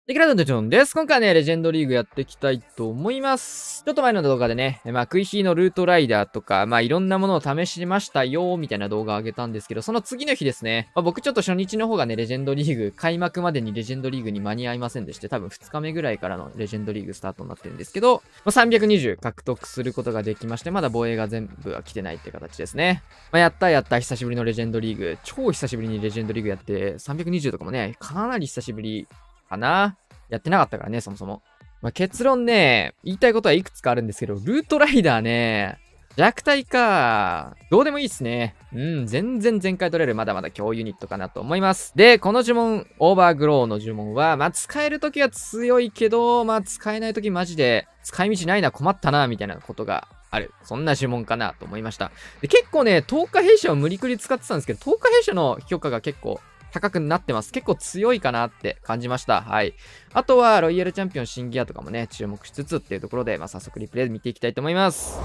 で、キラドンジョンです。今回はね、レジェンドリーグやっていきたいと思います。ちょっと前の動画でね、クイヒーのルートライダーとか、いろんなものを試しましたよ、みたいな動画を上げたんですけど、その次の日ですね、僕ちょっと初日の方がね、レジェンドリーグ、開幕までにレジェンドリーグに間に合いませんでして、多分2日目ぐらいからのレジェンドリーグスタートになってるんですけど、320獲得することができまして、まだ防衛が全部は来てないって形ですね。やったやった、久しぶりのレジェンドリーグ。超久しぶりにレジェンドリーグやって、320とかもね、かなり久しぶりかな。やってなかったからね、そもそも。結論ね、言いたいことはいくつかあるんですけど、ルートライダーね、弱体か。どうでもいいっすね。全然全開取れる。まだまだ強ユニットかなと思います。で、この呪文、オーバーグローの呪文は、使えるときは強いけど、使えないときマジで、使い道ないな、困ったな、みたいなことがある。そんな呪文かなと思いました。で、結構ね、10日弊社を無理くり使ってたんですけど、10日弊社の評価が結構、高くなってます。結構強いかなって感じました。はい。あとは、ロイヤルチャンピオン新ギアとかもね、注目しつつっていうところで、早速リプレイ見ていきたいと思います。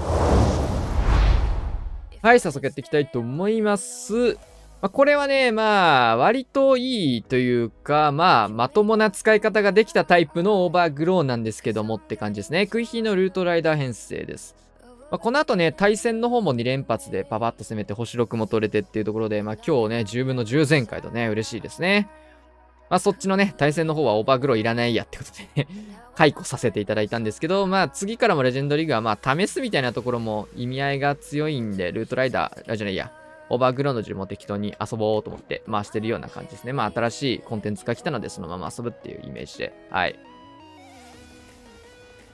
はい、早速やっていきたいと思います。これはね、割といいというか、まともな使い方ができたタイプのオーバーグローなんですけどもって感じですね。クイヒーのルートライダー編成です。この後ね、対戦の方も2連発でパパッと攻めて星6も取れてっていうところで、今日ね、10分の10前回とね、嬉しいですね。そっちのね、対戦の方はオーバーグローいらないやってことでね解雇させていただいたんですけど、次からもレジェンドリーグは試すみたいなところも意味合いが強いんで、ルートライダー、じゃないや、オーバーグローの銃も適当に遊ぼうと思って回してるような感じですね。新しいコンテンツが来たので、そのまま遊ぶっていうイメージで、はい。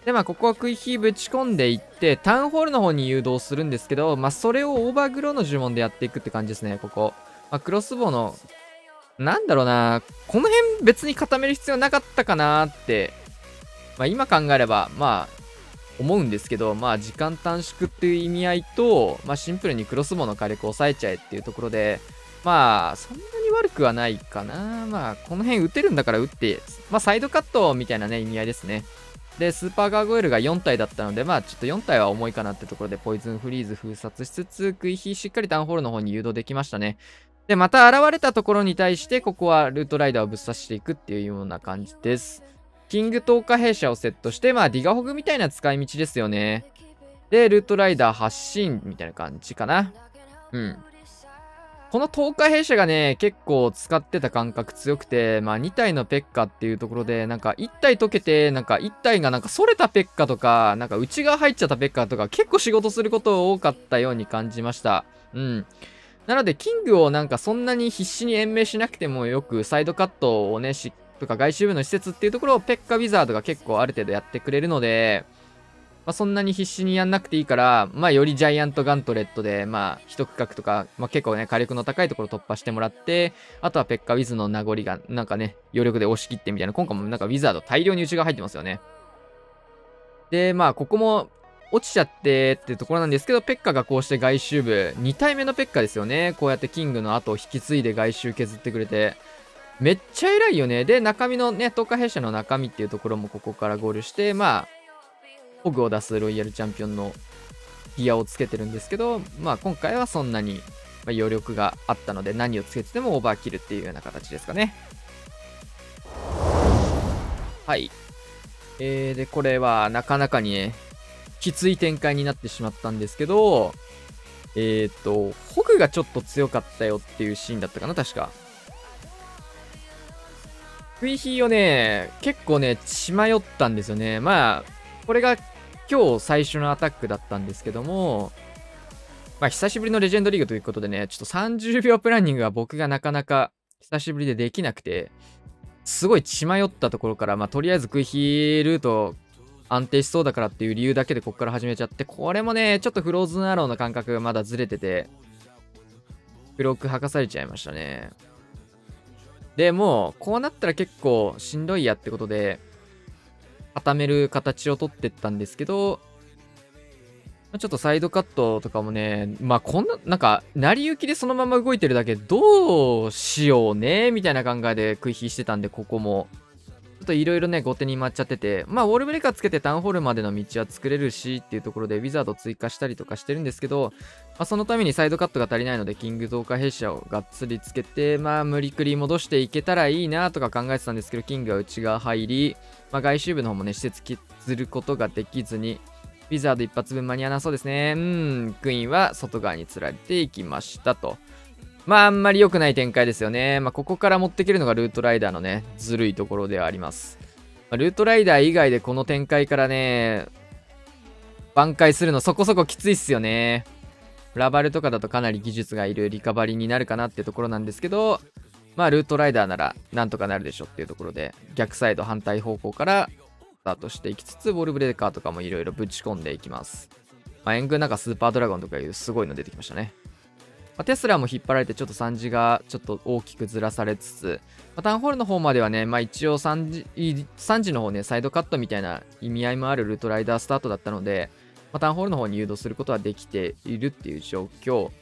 で、ここはクイヒーぶち込んでいって、タウンホールの方に誘導するんですけど、それをオーバーグローの呪文でやっていくって感じですね、ここ。クロスボウの、なんだろうな、この辺別に固める必要なかったかなって、今考えれば、思うんですけど、時間短縮っていう意味合いと、シンプルにクロスボウの火力を抑えちゃえっていうところで、そんなに悪くはないかな。この辺打てるんだから打って、サイドカットみたいなね、意味合いですね。で、スーパーガーゴイルが4体だったので、ちょっと4体は重いかなってところで、ポイズンフリーズ封殺しつつ、クイヒーしっかりタウンホールの方に誘導できましたね。で、また現れたところに対して、ここはルートライダーをぶっ刺していくっていうような感じです。キング10日弊社をセットして、ディガホグみたいな使い道ですよね。で、ルートライダー発進みたいな感じかな。この10日弊社がね、結構使ってた感覚強くて、2体のペッカっていうところで、1体溶けて、1体が反れたペッカとか、内側入っちゃったペッカとか、結構仕事すること多かったように感じました。なので、キングをそんなに必死に延命しなくてもよく、サイドカットをね、とか外周部の施設っていうところをペッカウィザードが結構ある程度やってくれるので、そんなに必死にやんなくていいから、よりジャイアントガントレットで、一区画とか、結構ね、火力の高いところ突破してもらって、あとはペッカウィズの名残が、余力で押し切ってみたいな、今回もウィザード大量に内側入ってますよね。で、ここも、落ちちゃってっていうところなんですけど、ペッカがこうして外周部、2体目のペッカですよね。こうやってキングの後を引き継いで外周削ってくれて、めっちゃ偉いよね。で、中身のね、10日弊社の中身っていうところもここからゴールして、ホグを出すロイヤルチャンピオンのギアをつけてるんですけど、今回はそんなに余力があったので、何をつけててもオーバーキルっていうような形ですかね。はい。で、これはなかなかにね、きつい展開になってしまったんですけど、ホグがちょっと強かったよっていうシーンだったかな、確か。クイヒーをね、結構ね、血迷ったんですよね。これが今日最初のアタックだったんですけども、久しぶりのレジェンドリーグということでね、ちょっと30秒プランニングは僕がなかなか久しぶりでできなくて、すごい血迷ったところから、とりあえずクイヒールート安定しそうだからっていう理由だけでここから始めちゃって、これもね、ちょっとフローズンアローの感覚がまだずれてて、ブロック剥かされちゃいましたね。で、もう、こうなったら結構しんどいやってことで、固める形をとってったんですけど、ちょっとサイドカットとかもね、こんな、成り行きでそのまま動いてるだけどうしようね、みたいな考えで食い火してたんで、ここも。ちょっといろいろね、後手に回っちゃってて、まあ、ウォールブレーカーつけてタウンホールまでの道は作れるしっていうところで、ウィザード追加したりとかしてるんですけど、まあ、そのためにサイドカットが足りないので、キング増加弊社をがっつりつけて、まあ、無理くり戻していけたらいいなとか考えてたんですけど、キングは内側入り、まあ、外周部の方もね、施設削ることができずに、ウィザード一発分間に合わなそうですね。クイーンは外側に釣られていきましたと。まあ、あんまり良くない展開ですよね。まあ、ここから持ってけるのがルートライダーのね、ずるいところではあります。まあ、ルートライダー以外でこの展開からね、挽回するのそこそこきついっすよね。ラバルとかだとかなり技術がいるリカバリーになるかなっていうところなんですけど、まあ、ルートライダーならなんとかなるでしょっていうところで、逆サイド反対方向からスタートしていきつつ、ウォールブレーカーとかもいろいろぶち込んでいきます。まあ、援軍なんかスーパードラゴンとかいうすごいの出てきましたね。まあ、テスラも引っ張られてちょっと3時がちょっと大きくずらされつつ、まあ、タウンホールの方まではね、まあ一応3時の方ね、サイドカットみたいな意味合いもあるルートライダースタートだったので、まあ、タウンホールの方に誘導することはできているっていう状況。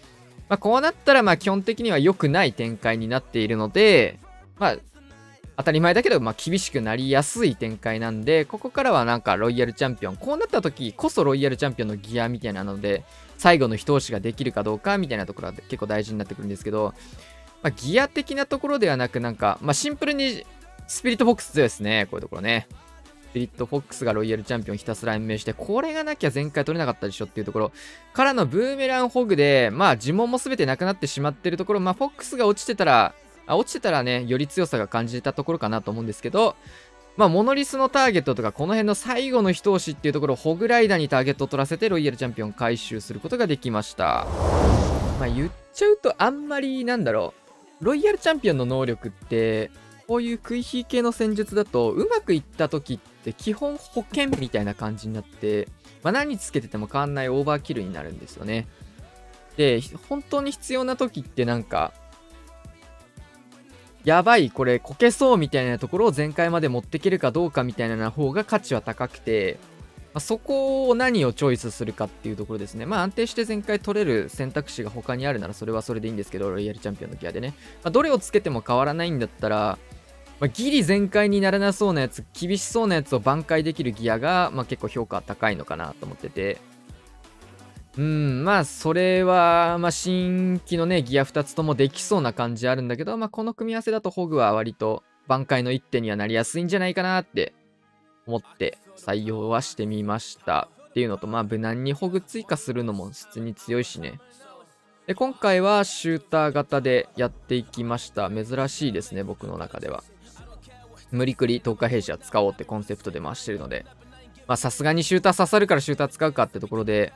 まあ、こうなったらまあ基本的には良くない展開になっているので、まあ当たり前だけど、まあ厳しくなりやすい展開なんで、ここからはなんかロイヤルチャンピオン、こうなった時こそロイヤルチャンピオンのギアみたいなので、最後の一押しができるかどうかみたいなところは結構大事になってくるんですけど、まあ、ギア的なところではなく、なんか、まあ、シンプルにスピリットフォックス強いですね。こういうところね。スピリットフォックスがロイヤルチャンピオンひたすら延命して、これがなきゃ前回取れなかったでしょっていうところからのブーメランホグで、まあ呪文も全てなくなってしまってるところ、まあフォックスが落ちてたらね、より強さが感じたところかなと思うんですけど、まあ、モノリスのターゲットとか、この辺の最後の一押しっていうところをホグライダーにターゲットを取らせて、ロイヤルチャンピオン回収することができました。まあ、言っちゃうと、あんまり、なんだろう、ロイヤルチャンピオンの能力って、こういう食い火系の戦術だと、うまくいった時って、基本保険みたいな感じになって、まあ、何つけてても変わんないオーバーキルになるんですよね。で、本当に必要な時ってなんか、やばい、これこけそうみたいなところを全開まで持っていけるかどうかみたいな方が価値は高くて、まあ、そこを何をチョイスするかっていうところですね。まあ安定して全開取れる選択肢が他にあるならそれはそれでいいんですけど、ロイヤルチャンピオンのギアでね。まあ、どれをつけても変わらないんだったら、まあ、ギリ全開にならなそうなやつ、厳しそうなやつを挽回できるギアが、まあ、結構評価高いのかなと思ってて。まあ、それは、まあ、新規のね、ギア2つともできそうな感じあるんだけど、まあ、この組み合わせだとホグは割と挽回の一手にはなりやすいんじゃないかなって思って採用はしてみました。っていうのと、まあ、無難にホグ追加するのも普通に強いしね。で、今回はシューター型でやっていきました。珍しいですね、僕の中では。無理くり透過兵士は使おうってコンセプトで回してるので。まあ、さすがにシューター刺さるからシューター使うかってところで、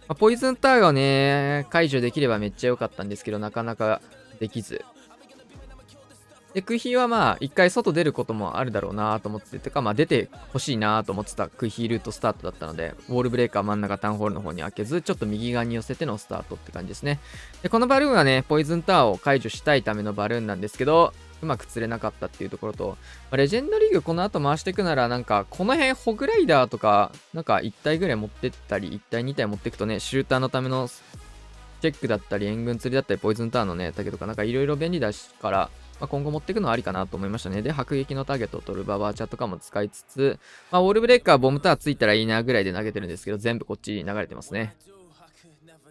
まあ、ポイズンタワーをね、解除できればめっちゃ良かったんですけど、なかなかできず。で、クイヒーはまあ、一回外出ることもあるだろうなと思っててか、まあ出てほしいなと思ってたクイヒールートスタートだったので、ウォールブレーカー真ん中タウンホールの方に開けず、ちょっと右側に寄せてのスタートって感じですね。で、このバルーンはね、ポイズンタワーを解除したいためのバルーンなんですけど、うまく釣れなかったっていうところと、まあ、レジェンドリーグこの後回していくなら、なんか、この辺ホグライダーとか、なんか1体ぐらい持ってったり、1体2体持っていくとね、シューターのためのチェックだったり、援軍釣りだったり、ポイズンタワーのね、ターゲットとか、なんかいろいろ便利だしから、まあ、今後持っていくのはありかなと思いましたね。で、迫撃のターゲットを取るババーチャとかも使いつつ、まあ、ウォールブレーカー、ボムタワーついたらいいなぐらいで投げてるんですけど、全部こっちに流れてますね。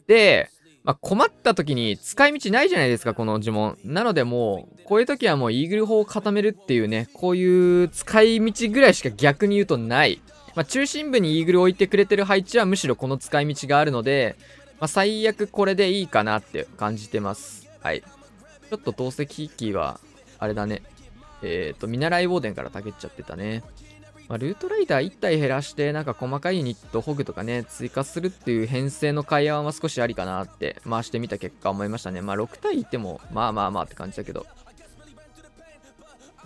で、まあ、困った時に使い道ないじゃないですか、この呪文。なのでもう、こういう時はもうイーグル砲を固めるっていうね、こういう使い道ぐらいしか逆に言うとない。まあ、中心部にイーグルを置いてくれてる配置はむしろこの使い道があるので、まあ、最悪これでいいかなって感じてます。はい。ちょっと投石機は、あれだね。見習いウォーデンからたけっちゃってたね。まあ、ルートライダー1体減らして、なんか細かいユニット、ホグとかね、追加するっていう編成の会話は少しありかなって回してみた結果思いましたね。まあ、6体いても、まあまあまあって感じだけど。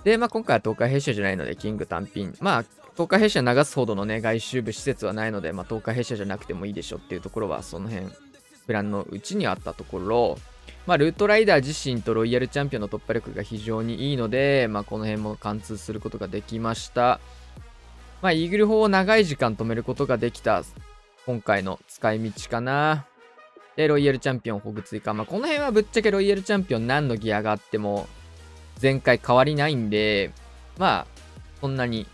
で、まあ今回は東海弊社じゃないので、キング単品。まあ、東海弊社流すほどのね、外周部施設はないので、まあ東海弊社じゃなくてもいいでしょっていうところは、その辺、プランのうちにあったところ、まあ、ルートライダー自身とロイヤルチャンピオンの突破力が非常にいいので、まあ、この辺も貫通することができました。まあ、イーグル砲を長い時間止めることができた、今回の使い道かな。で、ロイヤルチャンピオン、ホグ追加。まあ、この辺はぶっちゃけロイヤルチャンピオン何のギアがあっても、前回変わりないんで、まあ、そんなに、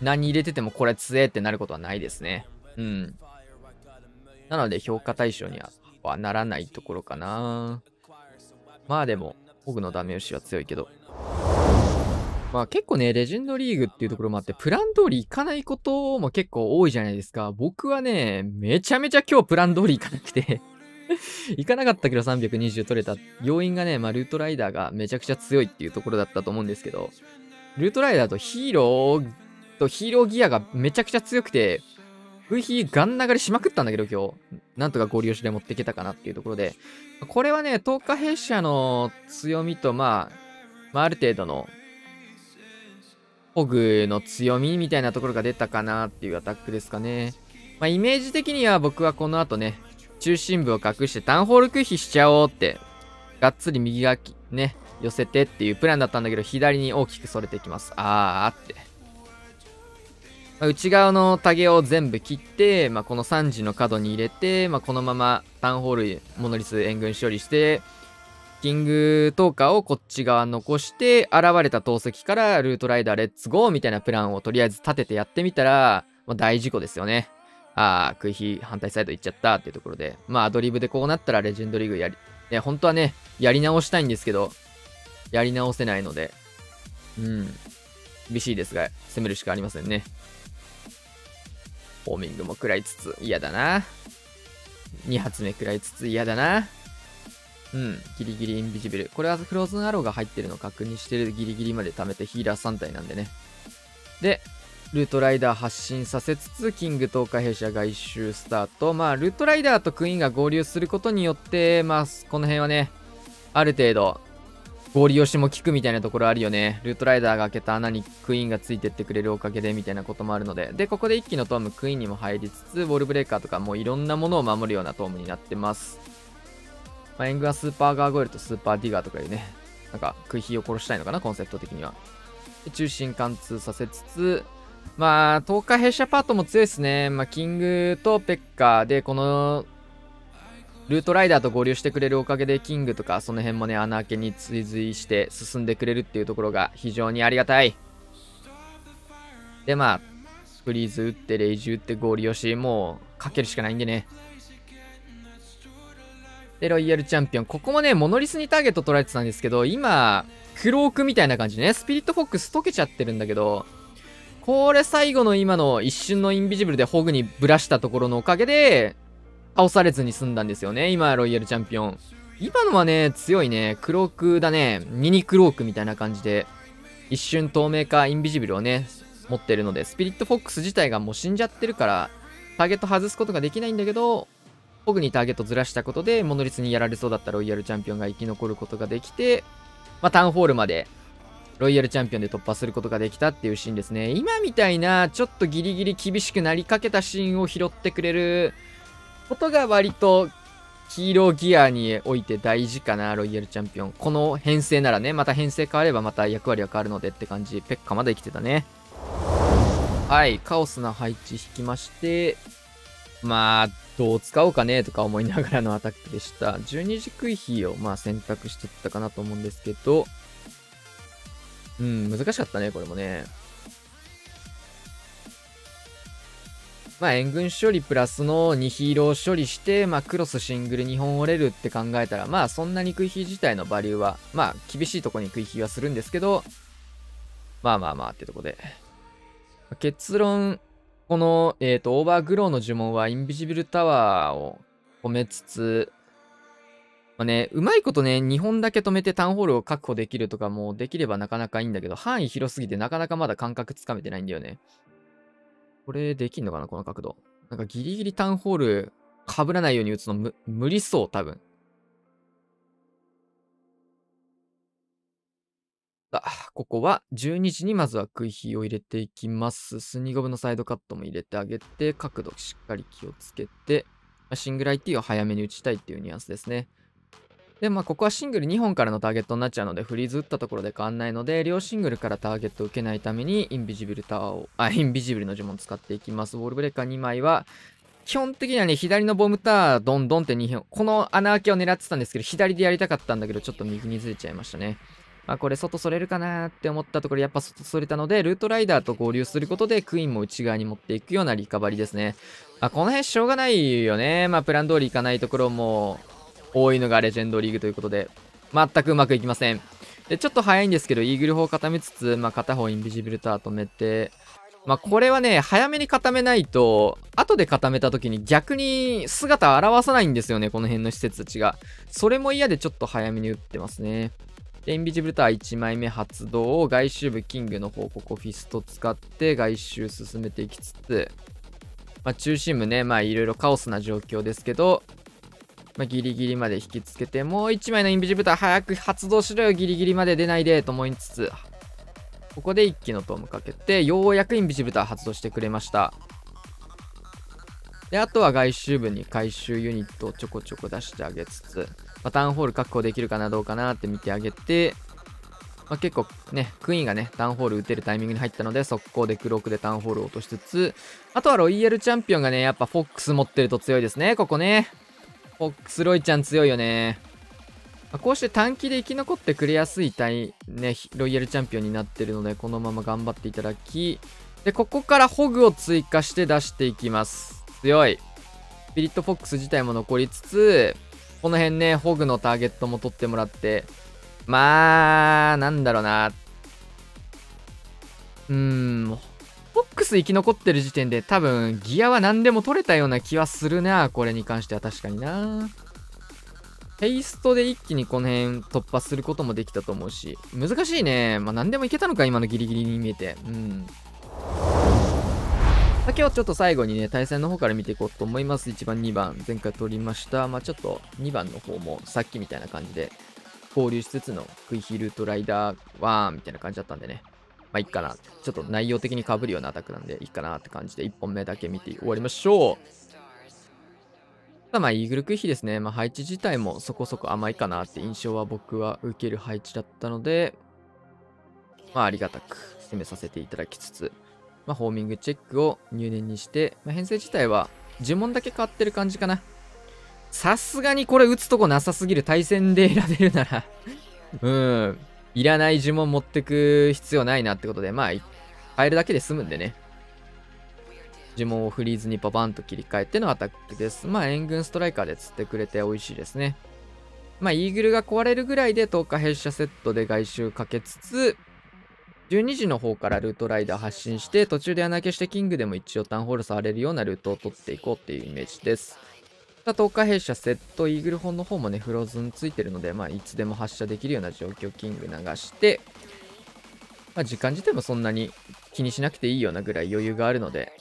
何入れててもこれ強えってなることはないですね。うん。なので評価対象にはならないところかな。まあでも、ホグのダメ押しは強いけど。まあ結構ね、レジェンドリーグっていうところもあって、プラン通りいかないことも結構多いじゃないですか。僕はね、めちゃめちゃ今日プラン通りいかなくていかなかったけど320取れた要因がね、まあルートライダーがめちゃくちゃ強いっていうところだったと思うんですけど、ルートライダーとヒーローギアがめちゃくちゃ強くて、VP ガン流れしまくったんだけど今日、なんとかゴリ押しで持っていけたかなっていうところで、これはね、10日弊社の強みと、まあある程度のホグの強みみたいなところが出たかなっていうアタックですかね。まあ、イメージ的には僕はこの後ね、中心部を隠してタウンホール区避しちゃおうって、がっつり右側ね、寄せてっていうプランだったんだけど、左に大きくそれていきます。あーって。まあ、内側のタゲを全部切って、まあ、この3時の角に入れて、まあ、このままタウンホールモノリス援軍処理して、キングトーカーをこっち側残して、現れた投石からルートライダーレッツゴーみたいなプランをとりあえず立ててやってみたら、まあ、大事故ですよね。食い火反対サイド行っちゃったっていうところで、まあアドリブでこうなったらレジェンドリーグね、本当はね、やり直したいんですけど、やり直せないので、厳しいですが、攻めるしかありませんね。フォーミングも食らいつつ嫌だな。2発目食らいつつ嫌だな。ギリギリインビジブル。これはフローズンアローが入ってるのを確認してるギリギリまで貯めてヒーラー3体なんでね。で、ルートライダー発進させつつ、キング東海弊社外周スタート。まあ、ルートライダーとクイーンが合流することによって、まあ、この辺はね、ある程度、合流押しも効くみたいなところあるよね。ルートライダーが開けた穴にクイーンがついてってくれるおかげでみたいなこともあるので。で、ここで一気のトーム、クイーンにも入りつつ、ウォールブレーカーとかもういろんなものを守るようなトームになってます。まあ、エングはスーパーガーゴイルとスーパーディガーとかいうね、なんか、食い火を殺したいのかな、コンセプト的には。で中心貫通させつつ、まあ、10日弊社パートも強いですね。まあ、キングとペッカーで、この、ルートライダーと合流してくれるおかげで、キングとか、その辺もね、穴開けに追随して進んでくれるっていうところが非常にありがたい。で、まあ、フリーズ打って、レイジ打って、合流し、もう、かけるしかないんでね。で、ロイヤルチャンピオン。ここもね、モノリスにターゲット取られてたんですけど、今、クロークみたいな感じでね、スピリットフォックス溶けちゃってるんだけど、これ最後の今の一瞬のインビジブルでホグにブラしたところのおかげで、倒されずに済んだんですよね。今、ロイヤルチャンピオン。今のはね、強いね。クロークだね。ミニクロークみたいな感じで、一瞬透明化、インビジブルをね、持ってるので、スピリットフォックス自体がもう死んじゃってるから、ターゲット外すことができないんだけど、ホグにターゲットずらしたことで、モノリスにやられそうだったロイヤルチャンピオンが生き残ることができて、まあ、タウンホールまで、ロイヤルチャンピオンで突破することができたっていうシーンですね。今みたいな、ちょっとギリギリ厳しくなりかけたシーンを拾ってくれることが割と、ヒーローギアにおいて大事かな、ロイヤルチャンピオン。この編成ならね、また編成変わればまた役割は変わるのでって感じ。ペッカまだ生きてたね。はい、カオスな配置引きまして、まあ、どう使おうかねとか思いながらのアタックでした。12時食い火をまあ選択してったかなと思うんですけど、難しかったね、これもね。まあ、援軍処理プラスの2ヒーロー処理して、まあ、クロスシングル2本折れるって考えたら、まあ、そんなに食い火自体のバリューは、まあ、厳しいとこに食い火はするんですけど、まあまあまあってとこで。結論、この、オーバーグローの呪文はインビジブルタワーを止めつつ、まあね、うまいことね、2本だけ止めてタウンホールを確保できるとかもできればなかなかいいんだけど、範囲広すぎてなかなかまだ感覚つかめてないんだよね。これできんのかなこの角度。なんかギリギリタウンホール被らないように打つの無理そう、多分。ここは12時にまずは食い火を入れていきます。スニゴブのサイドカットも入れてあげて、角度しっかり気をつけて、シングル IT を早めに打ちたいっていうニュアンスですね。で、まあ、ここはシングル2本からのターゲットになっちゃうので、フリーズ打ったところで変わんないので、両シングルからターゲットを受けないために、インビジブルの呪文使っていきます。ウォールブレーカー2枚は、基本的にはね、左のボムタワー、ドンドンって2本、この穴開けを狙ってたんですけど、左でやりたかったんだけど、ちょっと右にずれちゃいましたね。まあこれ外それるかなーって思ったところやっぱ外それたので、ルートライダーと合流することでクイーンも内側に持っていくようなリカバリですね。まあこの辺しょうがないよね。まあプラン通りいかないところも多いのがレジェンドリーグということで、全くうまくいきません。で、ちょっと早いんですけど、イーグル砲固めつつ、まあ片方インビジブルター止めて、まあこれはね、早めに固めないと、後で固めた時に逆に姿を現さないんですよね、この辺の施設たちが。それも嫌でちょっと早めに打ってますね。で、インビジブルター1枚目発動、外周部キングの方、ここフィスト使って外周進めていきつつ、まあ中心部ね、まあいろいろカオスな状況ですけど、まあギリギリまで引きつけて、もう1枚のインビジブルター早く発動しろよ、ギリギリまで出ないで、と思いつつ、ここで一気のトームかけて、ようやくインビジブルター発動してくれました。で、あとは外周部に回収ユニットをちょこちょこ出してあげつつ、まあ、タウンホール確保できるかなどうかなって見てあげて、まあ、結構ね、クイーンがね、タウンホール打てるタイミングに入ったので、速攻でクロークでタウンホールを落としつつ、あとはロイヤルチャンピオンがね、やっぱフォックス持ってると強いですね、ここね。フォックスロイちゃん強いよね。まあ、こうして短期で生き残ってくれやすいね、ロイヤルチャンピオンになってるので、このまま頑張っていただき、で、ここからホグを追加して出していきます。強い。スピリットフォックス自体も残りつつ、この辺ね、ホグのターゲットも取ってもらって、まあ、なんだろうな。フォックス生き残ってる時点で多分ギアは何でも取れたような気はするな。これに関しては確かにな。ヘイストで一気にこの辺突破することもできたと思うし、難しいね。まあ何でもいけたのか、今のギリギリに見えて。今日ちょっと最後にね、対戦の方から見ていこうと思います。1番、2番、前回取りました。まあちょっと2番の方もさっきみたいな感じで、交流しつつのクイヒルートライダー1みたいな感じだったんでね。まあいいかな。ちょっと内容的に被るようなアタックなんでいいかなって感じで1本目だけ見て終わりましょう。まあ、イーグルクイヒですね。まあ、配置自体もそこそこ甘いかなって印象は僕は受ける配置だったので、まあ、ありがたく攻めさせていただきつつ、まあ、ホーミングチェックを入念にして、まあ、編成自体は呪文だけ変わってる感じかな。さすがにこれ打つとこなさすぎる。対戦で選べるならいらない呪文持ってく必要ないなってことで、まあ、変えるだけで済むんでね。呪文をフリーズにパパンと切り替えてのアタックです。まあ、援軍ストライカーで釣ってくれて美味しいですね。まあ、イーグルが壊れるぐらいで10日弊社セットで外周かけつつ、12時の方からルートライダー発進して、途中で穴消してキングでも一応タウンホール触れるようなルートを取っていこうっていうイメージです。10日弊社セット、イーグル本の方もね、フローズンついてるので、まあ、いつでも発射できるような状況、キング流して、まあ、時間自体もそんなに気にしなくていいようなぐらい余裕があるので、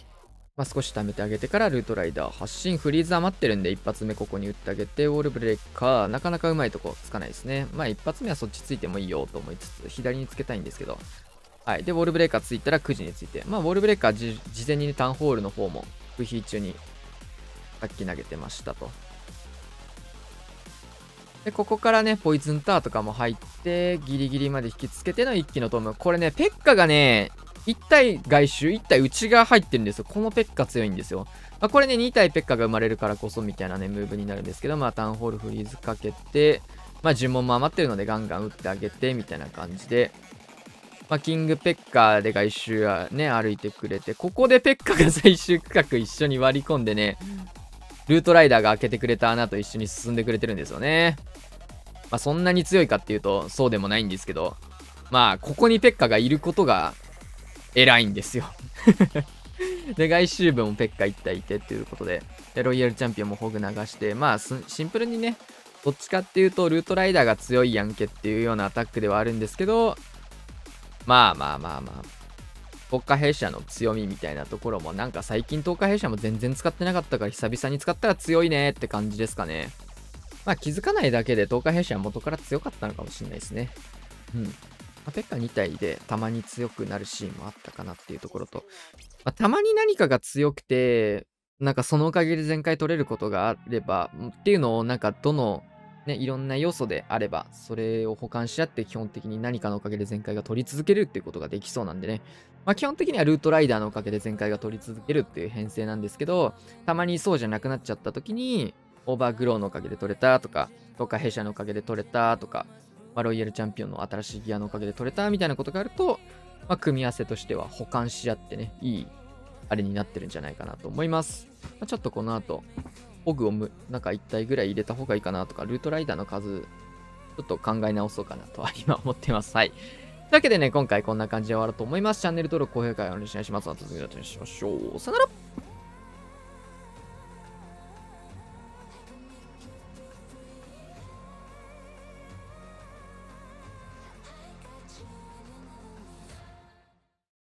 まあ、少し貯めてあげてからルートライダー発進。フリーズ余ってるんで一発目ここに打ってあげて、ウォールブレーカー、なかなかうまいとこつかないですね。まあ一発目はそっちついてもいいよと思いつつ、左につけたいんですけど。はい。で、ウォールブレーカーついたら9時について。まあウォールブレーカー事前にね、タウンホールの方も、部費中にさっき投げてましたと。で、ここからね、ポイズンターとかも入って、ギリギリまで引きつけての一気のトム。これね、ペッカがね、1体外周、1体内側入ってるんですよ。このペッカ強いんですよ。まあ、これね、2体ペッカが生まれるからこそみたいなね、ムーブになるんですけど、まあ、タウンホールフリーズかけて、まあ、呪文も余ってるのでガンガン打ってあげて、みたいな感じで、まあ、キングペッカで外周はね、歩いてくれて、ここでペッカが最終区画一緒に割り込んでね、ルートライダーが開けてくれた穴と一緒に進んでくれてるんですよね。まあ、そんなに強いかっていうと、そうでもないんですけど、まあ、ここにペッカがいることが、偉いんですよ。で、外周部もペッカ1体いてっていうことで、ロイヤルチャンピオンもホグ流して、まあ、シンプルにね、どっちかっていうと、ルートライダーが強いやんけっていうようなアタックではあるんですけど、まあまあまあまあ、特化弊社の強みみたいなところも、なんか最近特化弊社も全然使ってなかったから、久々に使ったら強いねって感じですかね。まあ気づかないだけで特化弊社は元から強かったのかもしれないですね。ペッカ2体でたまに強くなるシーンもあったかなっていうところと、まあ、たまに何かが強くて、なんかそのおかげで全開取れることがあれば、っていうのをなんかどの、ね、いろんな要素であれば、それを補完し合って基本的に何かのおかげで全開が取り続けるっていうことができそうなんでね。まあ基本的にはルートライダーのおかげで全開が取り続けるっていう編成なんですけど、たまにそうじゃなくなっちゃった時に、オーバーグローのおかげで取れたとか、とか弊社のおかげで取れたとか、ロイヤルチャンピオンの新しいギアのおかげで取れたみたいなことがあると、組み合わせとしては補完し合ってね、いい、あれになってるんじゃないかなと思います。ちょっとこの後、ホグをなんか1体ぐらい入れた方がいいかなとか、ルートライダーの数、ちょっと考え直そうかなとは今思ってます。はい。というわけでね、今回こんな感じで終わろうと思います。チャンネル登録、高評価よろしくお願いします。また次の動画でお会いしましょう。さよなら。